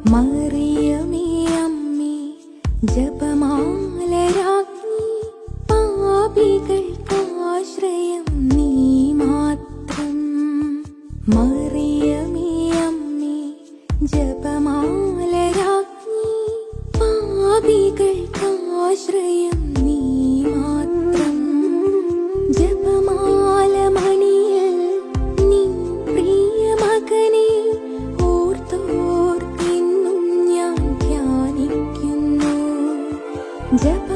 മറിയമേ അമ്മേ ജപമാലരാജ്ഞി പാപികൾക്കാശ്രയം നീ മാത്രം. മറിയമേ അമ്മേ ജപമാലരാജ്ഞി പാപികൾക്കാശ്രയം നീ മാത്രം. ജപമാല മണിയിൽ നിൻ പ്രിയ മകനെ ഓർത്തോർത്തെന്നും ഞാൻ ധ്യാനിക്കുന്നു. ജപ